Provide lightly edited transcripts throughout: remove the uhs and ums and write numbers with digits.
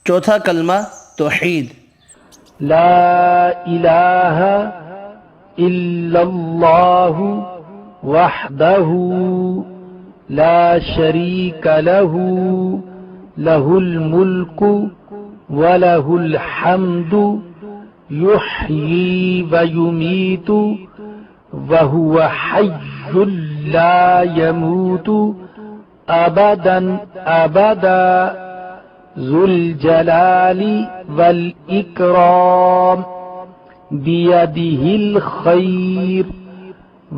चौथा कलमा तौहीद। ला इलाहा इल्लल्लाहु वहदहु ला शरीक लहु लहुल मुल्कु व लहुल हम्दु युह्यी व युमीतु व हुवा हय्युल ला यमूतु अबदन अबदा ज़ुल जलाली वल इकराम बियदिहिल खैर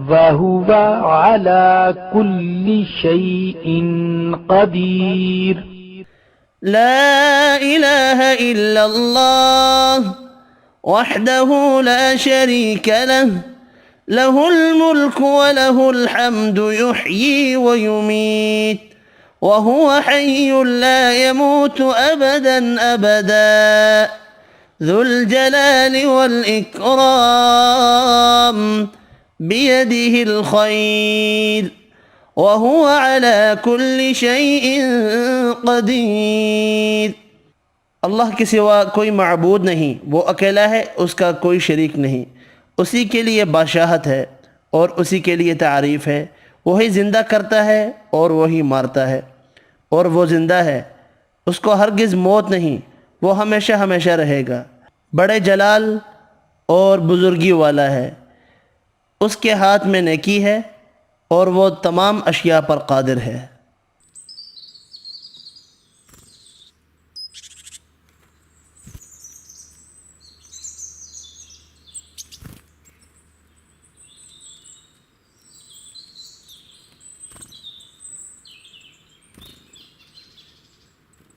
व हुवा अला कुल्लि शैइन क़दीर। ला इलाहा इल्लल्लाह वहदहु ला शरीक लह लहुल मुल्कु व लहुल हम्दु युह्यी व युमीत व हुवा हय्युल ला यमूतु अबदन अबदा ज़ुल जलाली वल इकराम बियदिहिल खैर व हुवा अला कुल्लि शैइन क़दीर। अल्लाह के सिवा कोई माबूद नहीं, वो अकेला है, उसका कोई शरीक नहीं। उसी के लिए बादशाहत है और उसी के लिए तारीफ़ है। वही ज़िंदा करता है और वही मारता है, और वो ज़िंदा है, उसको हरगिज़ मौत नहीं, वो हमेशा हमेशा रहेगा। बड़े जलाल और बुज़ुर्गी वाला है, उसके हाथ में नेकी है और वो तमाम अशिया पर कादिर है।